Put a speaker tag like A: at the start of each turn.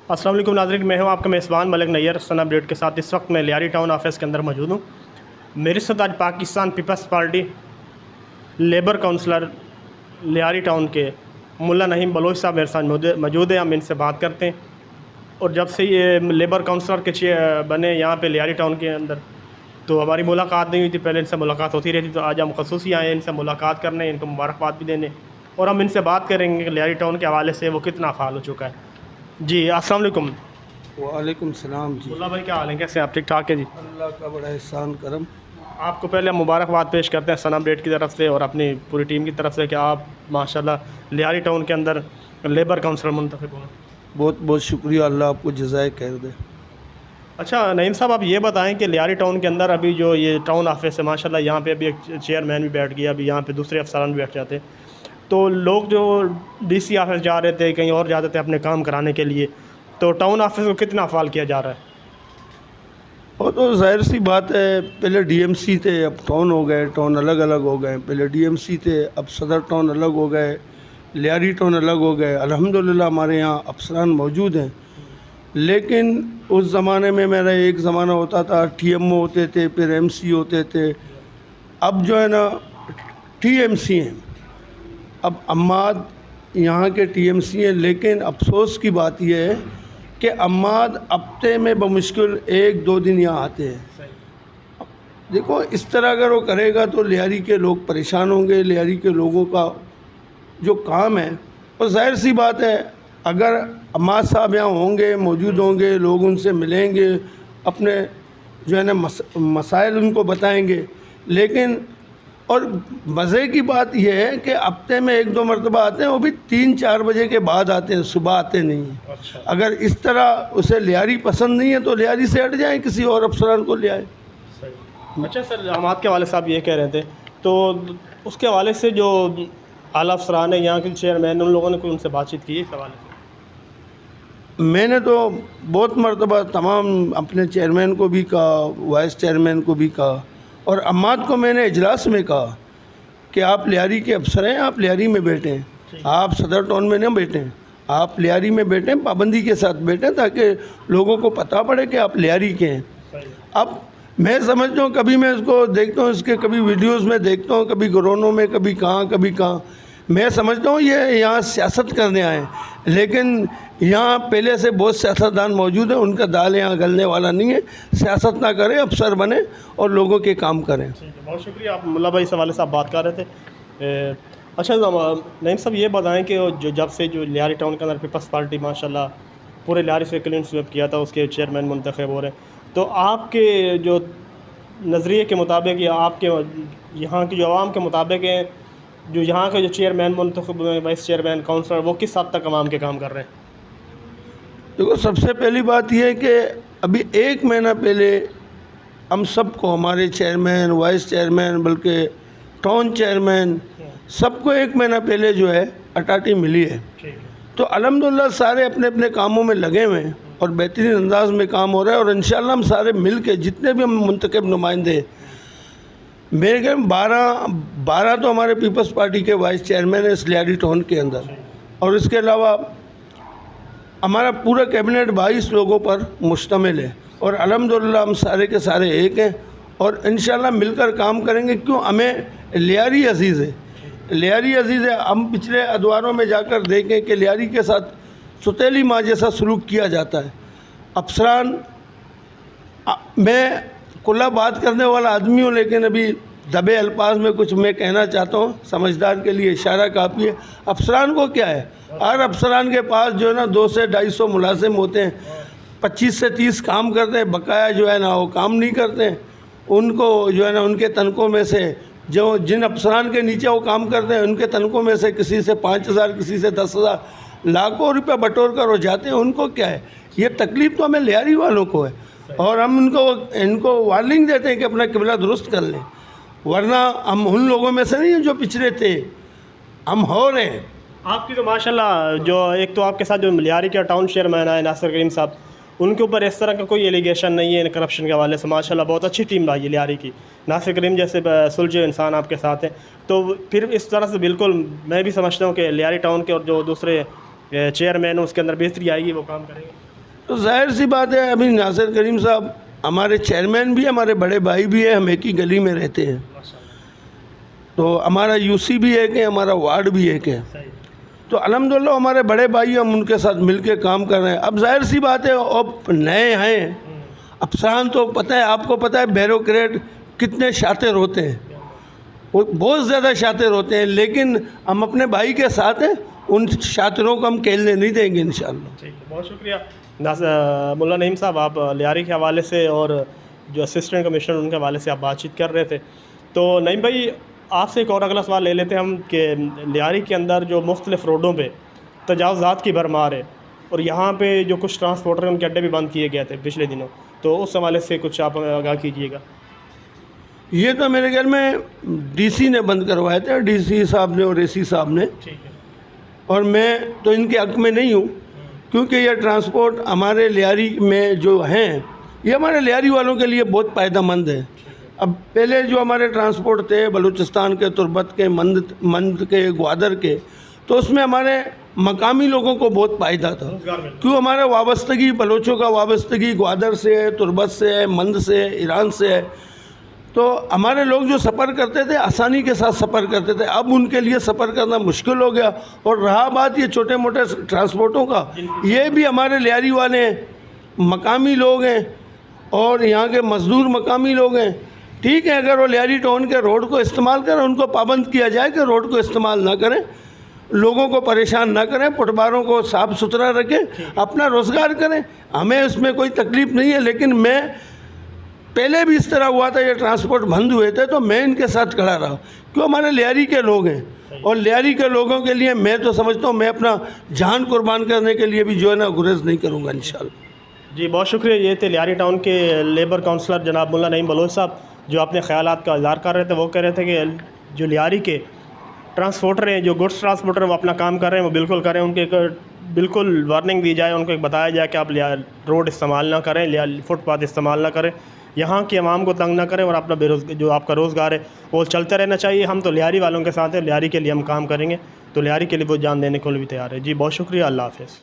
A: السلام علیکم ناظرین، میں ہوں آپ کا میزبان ملک نیر سن اپڈیٹ کے ساتھ۔ اس وقت میں لیاری ٹاؤن آفس کے اندر موجود ہوں۔ میرے ساتھ آج Pakistan peoples party labour councillor Lyari town کے ملا نعیم بلوچ صاحب میرے ساتھ موجود ہیں۔ ہم ان سے بات کرتے ہیں، اور جب سے یہ لیبر کونسلر کے بنے یہاں پہ لیاری ٹاؤن کے اندر، تو ہماری ملاقات نہیں ہوئی تھی۔ پہلے ان سے ملاقات ہوتی رہتی، تو آج ہم خصوصی آئے ہیں ان سے ملاقات کرنے، ان کو مبارکباد بھی دینے، اور ہم ان سے بات کریں گے کہ لیاری ٹاؤن کے حوالے سے وہ کتنا فعال ہو چکا ہے۔ جی السلام علیکم۔
B: وعلیکم السلام جی۔
A: اللہ بھائی کیا حال ہے، کیسے ہیں آپ؟ ٹھیک ٹھاک ہے جی؟
B: اللہ کا بڑا احسان کرم۔
A: آپ کو پہلے ہم مبارکباد پیش کرتے ہیں سن اپڈیٹ کی طرف سے اور اپنی پوری ٹیم کی طرف سے کہ آپ ماشاءاللہ لیاری ٹاؤن کے اندر لیبر کونسلر منتخب ہوئے۔
B: بہت بہت شکریہ، اللہ آپ کو جزائے خیر دے۔
A: اچھا نعیم صاحب، آپ یہ بتائیں کہ لیاری ٹاؤن کے اندر ابھی جو یہ ٹاؤن آفس ہے ماشاءاللہ، یہاں پہ ابھی ایک چیئرمین بھی بیٹھ گیا، ابھی یہاں پہ دوسرے افسران بھی بیٹھ جاتے ہیں، تو لوگ جو ڈی سی آفس جا رہے تھے، کہیں اور جاتے تھے اپنے کام کرانے کے لیے، تو ٹاؤن آفس کو کتنا فعال کیا جا رہا ہے؟
B: وہ تو ظاہر سی بات ہے، پہلے ڈی ایم سی تھے، اب ٹاؤن ہو گئے، ٹاؤن الگ الگ ہو گئے۔ پہلے ڈی ایم سی تھے، اب صدر ٹاؤن الگ ہو گئے، لیاری ٹاؤن الگ ہو گئے۔ الحمدللہ ہمارے یہاں افسران موجود ہیں، لیکن اس زمانے میں میرا ایک زمانہ ہوتا تھا ٹی ایم او ہوتے تھے، پھر ایم سی ہوتے تھے، اب جو ہے نا ٹی ایم سی ہیں۔ اب عماد یہاں کے ٹی ایم سی ہیں، لیکن افسوس کی بات یہ ہے کہ عماد ہفتے میں بمشکل 1-2 دن یہاں آتے ہیں۔ دیکھو اس طرح اگر وہ کرے گا تو لیاری کے لوگ پریشان ہوں گے۔ لیاری کے لوگوں کا جو کام ہے، اور ظاہر سی بات ہے اگر عماد صاحب یہاں ہوں گے، موجود ہوں گے، لوگ ان سے ملیں گے، اپنے جو ہے نا مسائل ان کو بتائیں گے۔ لیکن اور مزے کی بات یہ ہے کہ ہفتے میں 1-2 مرتبہ آتے ہیں، وہ بھی 3-4 بجے کے بعد آتے ہیں، صبح آتے نہیں ہیں۔ اگر اس طرح اسے لیاری پسند نہیں ہے تو لیاری سے ہٹ جائیں، کسی اور افسران کو لے آئے۔
A: اچھا سر، عماد کے والد صاحب یہ کہہ رہے تھے، تو اس کے حوالے سے جو اعلیٰ افسران ہیں یہاں کے چیئرمین، ان لوگوں نے کوئی ان سے بات چیت کی ہے اس حوالے سے؟
B: میں نے تو بہت مرتبہ تمام اپنے چیئرمین کو بھی کہا، وائس چیئرمین کو بھی کہا، اور عماد کو میں نے اجلاس میں کہا کہ آپ لیاری کے افسر ہیں، آپ لیاری میں بیٹھیں، آپ صدر ٹاؤن میں نہ بیٹھیں، آپ لیاری میں بیٹھیں، پابندی کے ساتھ بیٹھیں، تاکہ لوگوں کو پتہ پڑے کہ آپ لیاری کے ہیں۔ اب میں سمجھتا ہوں، کبھی میں اس کو دیکھتا ہوں، اس کے کبھی ویڈیوز میں دیکھتا ہوں، کبھی گرونوں میں، کبھی کہاں، میں سمجھتا ہوں یہ یہاں سیاست کرنے آئے ہیں، لیکن یہاں پہلے سے بہت سیاستدان موجود ہیں، ان کا دال یہاں گلنے والا نہیں ہے۔ سیاست نہ کریں، افسر بنیں اور لوگوں کے کام کریں۔
A: بہت شکریہ، آپ ملا بھائی سے والے صاحب بات کر رہے تھے۔ اچھا نعیم صاحب یہ بتائیں کہ جب سے جو لیاری ٹاؤن کے اندر پیپلز پارٹی ماشاءاللہ پورے لیاری سے کلین سویپ کیا تھا، اس کے چیئرمین منتخب ہو رہے ہیں، تو آپ کے جو نظریے کے مطابق یا آپ کے یہاں کی جو عوام کے مطابق ہیں، جو یہاں کے جو چیئرمین منتخب ہوئے ہیں، وائس چیئرمین، کونسلر، وہ کس حد تک عوام کے کام کر رہے ہیں؟
B: دیکھو سب سے پہلی بات یہ ہے کہ ابھی 1 مہینہ پہلے ہم سب کو، ہمارے چیئرمین، وائس چیئرمین، بلکہ ٹاؤن چیئرمین، سب کو 1 مہینہ پہلے جو ہے اٹاٹی ملی ہے۔ تو الحمدللہ سارے اپنے اپنے کاموں میں لگے ہوئے ہیں اور بہترین انداز میں کام ہو رہا ہے، اور انشاءاللہ ہم سارے مل کے جتنے بھی ہم منتخب نمائندے، میرے خیال میں 12 تو ہمارے پیپلز پارٹی کے وائس چیئرمین ہیں اس لیاری ٹاؤن کے اندر، اور اس کے علاوہ ہمارا پورا کیبنٹ 22 لوگوں پر مشتمل ہے، اور الحمدللہ ہم سارے کے سارے ایک ہیں، اور انشاءاللہ مل کر کام کریں گے۔ کیوں؟ ہمیں لیاری عزیز ہے، لیاری عزیز ہے۔ ہم پچھلے ادواروں میں جا کر دیکھیں کہ لیاری کے ساتھ ستیلی ماں جیسا سلوک کیا جاتا ہے۔ افسران، میں کھلا بات کرنے والا آدمی ہوں، لیکن ابھی دبے الفاظ میں کچھ میں کہنا چاہتا ہوں، سمجھدار کے لیے اشارہ کافی ہے۔ افسران کو کیا ہے، ہر افسران کے پاس جو ہے نا 200 سے 250 ملازم ہوتے ہیں، 25 سے 30 کام کرتے ہیں، بقایا جو ہے نا وہ کام نہیں کرتے ہیں۔ ان کو جو ہے نا ان کے تنخواہ میں سے، جو جن افسران کے نیچے وہ کام کرتے ہیں، ان کے تنخواہ میں سے کسی سے 5000، کسی سے 10,000، لاکھوں روپے بٹور کر وہ جاتے ہیں۔ ان کو کیا ہے، یہ تکلیف تو ہمیں لیاری والوں کو ہے، اور ہم ان کو وارننگ دیتے ہیں کہ اپنا قبلہ درست کر لیں، ورنہ ہم ان لوگوں میں سے نہیں ہیں جو پچھلے تھے، ہم ہو رہے ہیں۔
A: آپ کی تو ماشاءاللہ جو ایک تو آپ کے ساتھ جو لیاری کا ٹاؤن چیئرمین آئے ناصر کریم صاحب، ان کے اوپر اس طرح کا کوئی ایلیگیشن نہیں ہے کرپشن کے حوالے سے، ماشاءاللہ بہت اچھی ٹیم رہی ہے لیاری کی، ناصر کریم جیسے سلجھے انسان آپ کے ساتھ ہیں، تو پھر اس طرح سے بالکل میں بھی سمجھتا ہوں کہ لیاری ٹاؤن کے اور جو دوسرے چیئرمین ہیں اس کے اندر بہتری آئے گی، وہ کام کریں گے۔
B: تو ظاہر سی بات ہے ابھی ناصر کریم صاحب ہمارے چیئرمین بھی ہمارے بڑے بھائی بھی ہیں, ہم ایک ہی گلی میں رہتے ہیں, تو ہمارا یو سی بھی ایک ہے, ہمارا وارڈ بھی ایک ہے, تو الحمدللہ ہمارے بڑے بھائی ہم ان کے ساتھ مل کے کام کر رہے ہیں. اب ظاہر سی بات ہے اب نئے ہیں, افسران تو پتہ ہے آپ کو پتہ ہے بیوروکریٹ کتنے شاطر ہوتے ہیں, وہ بہت زیادہ شاطر ہوتے ہیں, لیکن ہم اپنے بھائی کے ساتھ ہیں, ان شاطروں کو ہم کھیلنے نہیں دیں گے انشاءاللہ.
A: ٹھیک ہے, بہت شکریہ. مولا نعیم صاحب, آپ لیاری کے حوالے سے اور جو اسسٹنٹ کمشنر ان کے حوالے سے آپ بات چیت کر رہے تھے, تو نعیم بھائی آپ سے ایک اور اگلا سوال لے لیتے ہیں ہم کہ لیاری کے اندر جو مختلف روڈوں پہ تجاوزات کی بھرمار ہے, اور یہاں پہ جو کچھ ٹرانسپورٹر ہیں ان کے اڈے بھی بند کیے گئے تھے پچھلے دنوں, تو اس حوالے سے کچھ آپ ہمیں آگاہ کیجیے گا.
B: یہ تو میرے خیال میں ڈی سی نے بند کروائے تھے, ڈی سی صاحب نے اور اے سی صاحب نے,
A: ٹھیک ہے,
B: اور میں تو ان کے حق میں نہیں ہوں, کیونکہ یہ ٹرانسپورٹ ہمارے لیاری میں جو ہیں یہ ہمارے لیاری والوں کے لیے بہت فائدہ مند ہے. اب پہلے جو ہمارے ٹرانسپورٹ تھے بلوچستان کے, تربت کے, مند کے, گوادر کے, تو اس میں ہمارے مقامی لوگوں کو بہت فائدہ تھا, کیوں ہمارا وابستگی بلوچوں کا وابستگی گوادر سے ہے, تربت سے ہے, مند سے ہے, ایران سے ہے, تو ہمارے لوگ جو سفر کرتے تھے آسانی کے ساتھ سفر کرتے تھے. اب ان کے لیے سفر کرنا مشکل ہو گیا. اور رہا بات یہ چھوٹے موٹے ٹرانسپورٹوں کا, یہ بھی ہمارے لیاری والے ہیں, مقامی لوگ ہیں, اور یہاں کے مزدور مقامی لوگ ہیں. ٹھیک ہے, اگر وہ لیاری ٹاؤن کے روڈ کو استعمال کریں, ان کو پابند کیا جائے کہ روڈ کو استعمال نہ کریں, لوگوں کو پریشان نہ کریں, پٹباروں کو صاف ستھرا رکھیں, اپنا روزگار کریں, ہمیں اس میں کوئی تکلیف نہیں ہے. لیکن میں پہلے بھی اس طرح ہوا تھا, یہ ٹرانسپورٹ بند ہوئے تھے تو میں ان کے ساتھ کھڑا رہا, کیوں ہمارے لیاری کے لوگ ہیں, اور لیاری کے لوگوں کے لیے میں تو سمجھتا ہوں میں اپنا جان قربان کرنے کے لیے بھی جو ہے نا گریز نہیں کروں گا انشاءاللہ.
A: جی بہت شکریہ. یہ تھے لیاری ٹاؤن کے لیبر کونسلر جناب مولا نعیم بلوچ صاحب, جو اپنے خیالات کا اظہار کر رہے تھے. وہ کہہ رہے تھے کہ جو لیاری کے ٹرانسپورٹر ہیں, جو گڈس ٹرانسپورٹر ہیں, وہ اپنا کام کر رہے ہیں, وہ بالکل کریں, ان کے بالکل وارننگ دی جائے, ان کو ایک بتایا جائے کہ آپ روڈ استعمال نہ کریں, فٹ پاتھ استعمال نہ کریں, یہاں کی عوام کو تنگ نہ کریں, اور اپنا جو آپ کا روزگار ہے وہ چلتے رہنا چاہیے. ہم تو لیاری والوں کے ساتھ ہیں, لیاری کے لیے ہم کام کریں گے, تو لیاری کے لیے وہ جان دینے کو بھی تیار ہے. جی بہت شکریہ, اللہ حافظ.